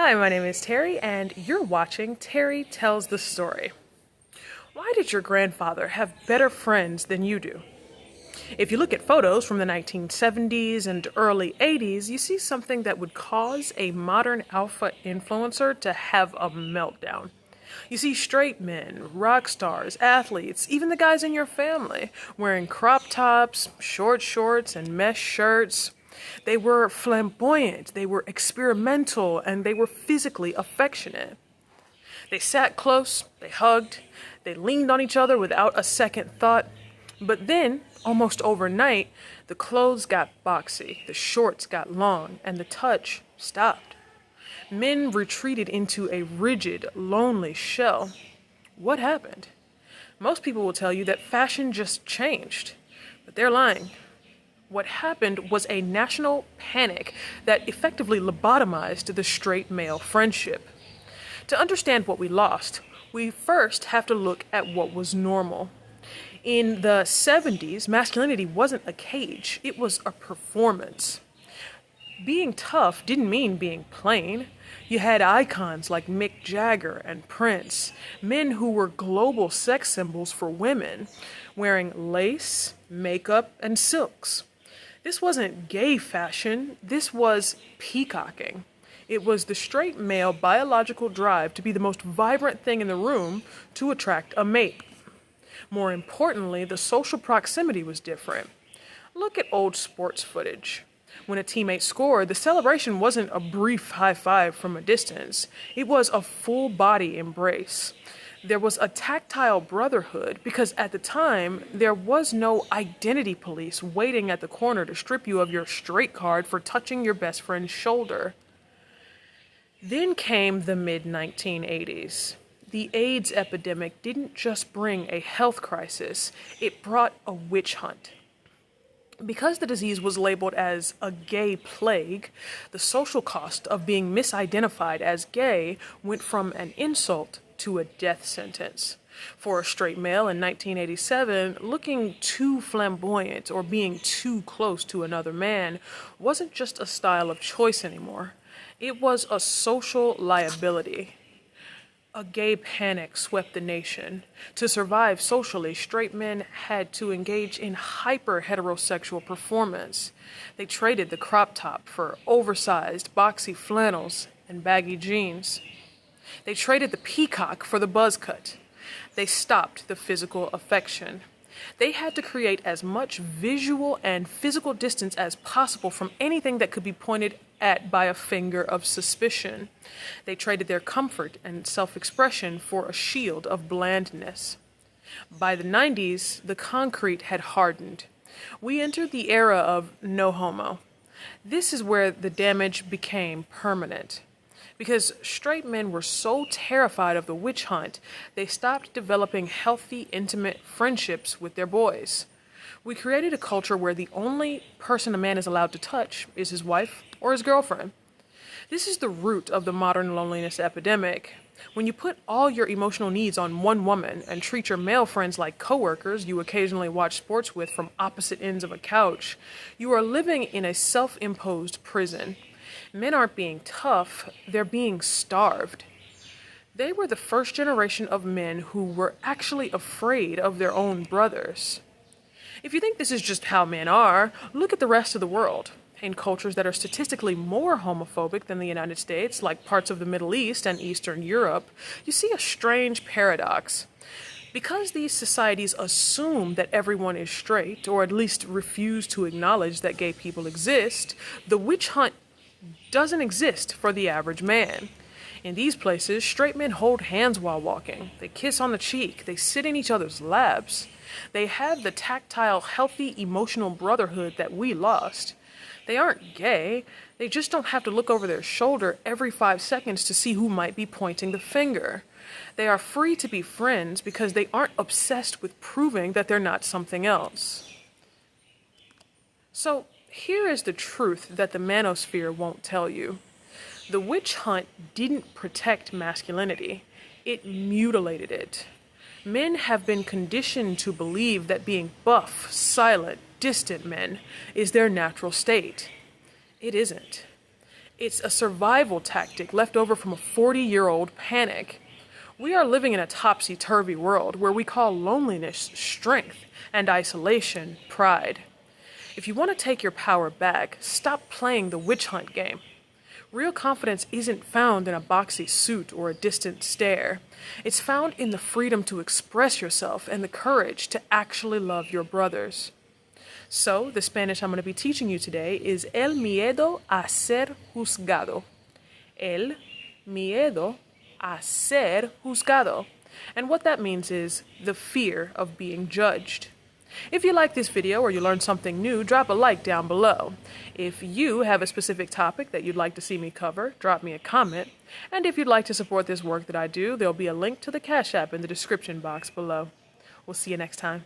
Hi, my name is Terry, and you're watching Terry Tells the Story. Why did your grandfather have better friends than you do? If you look at photos from the 1970s and early 80s, you see something that would cause a modern alpha influencer to have a meltdown. You see straight men, rock stars, athletes, even the guys in your family, wearing crop tops, short shorts, and mesh shirts. They were flamboyant, they were experimental, and they were physically affectionate. They sat close, they hugged, they leaned on each other without a second thought. But then, almost overnight, the clothes got boxy, the shorts got long, and the touch stopped. Men retreated into a rigid, lonely shell. What happened? Most people will tell you that fashion just changed, but they're lying. What happened was a national panic that effectively lobotomized the straight male friendship. To understand what we lost, we first have to look at what was normal. In the 70s, masculinity wasn't a cage, it was a performance. Being tough didn't mean being plain. You had icons like Mick Jagger and Prince, men who were global sex symbols for women, wearing lace, makeup, and silks. This wasn't gay fashion, this was peacocking. It was the straight male biological drive to be the most vibrant thing in the room to attract a mate. More importantly, the social proximity was different. Look at old sports footage. When a teammate scored, the celebration wasn't a brief high five from a distance. It was a full body embrace. There was a tactile brotherhood because at the time, there was no identity police waiting at the corner to strip you of your straight card for touching your best friend's shoulder. Then came the mid-1980s. The AIDS epidemic didn't just bring a health crisis, it brought a witch hunt. Because the disease was labeled as a gay plague, the social cost of being misidentified as gay went from an insult to a death sentence. For a straight male in 1987, looking too flamboyant or being too close to another man wasn't just a style of choice anymore. It was a social liability. A gay panic swept the nation. To survive socially, straight men had to engage in hyper-heterosexual performance. They traded the crop top for oversized, boxy flannels and baggy jeans. They traded the peacock for the buzz cut. They stopped the physical affection. They had to create as much visual and physical distance as possible from anything that could be pointed at by a finger of suspicion. They traded their comfort and self-expression for a shield of blandness. By the 90s, the concrete had hardened. We entered the era of no homo. This is where the damage became permanent. Because straight men were so terrified of the witch hunt, they stopped developing healthy, intimate friendships with their boys. We created a culture where the only person a man is allowed to touch is his wife or his girlfriend. This is the root of the modern loneliness epidemic. When you put all your emotional needs on one woman and treat your male friends like coworkers you occasionally watch sports with from opposite ends of a couch, you are living in a self-imposed prison. Men aren't being tough, they're being starved. They were the first generation of men who were actually afraid of their own brothers. If you think this is just how men are, look at the rest of the world. In cultures that are statistically more homophobic than the United States, like parts of the Middle East and Eastern Europe, you see a strange paradox. Because these societies assume that everyone is straight, or at least refuse to acknowledge that gay people exist, the witch hunt doesn't exist for the average man. In these places, straight men hold hands while walking. They kiss on the cheek. They sit in each other's laps. They have the tactile, healthy, emotional brotherhood that we lost. They aren't gay. They just don't have to look over their shoulder every 5 seconds to see who might be pointing the finger. They are free to be friends because they aren't obsessed with proving that they're not something else. So, here is the truth that the manosphere won't tell you. The witch hunt didn't protect masculinity, it mutilated it. Men have been conditioned to believe that being buff, silent, distant men is their natural state. It isn't. It's a survival tactic left over from a 40-year-old panic. We are living in a topsy-turvy world where we call loneliness strength and isolation pride. If you want to take your power back, stop playing the witch hunt game. Real confidence isn't found in a boxy suit or a distant stare. It's found in the freedom to express yourself and the courage to actually love your brothers. So, the Spanish I'm going to be teaching you today is el miedo a ser juzgado. El miedo a ser juzgado. And what that means is the fear of being judged. If you like this video or you learned something new, drop a like down below. If you have a specific topic that you'd like to see me cover, drop me a comment. And if you'd like to support this work that I do, there'll be a link to the Cashapp in the description box below. We'll see you next time.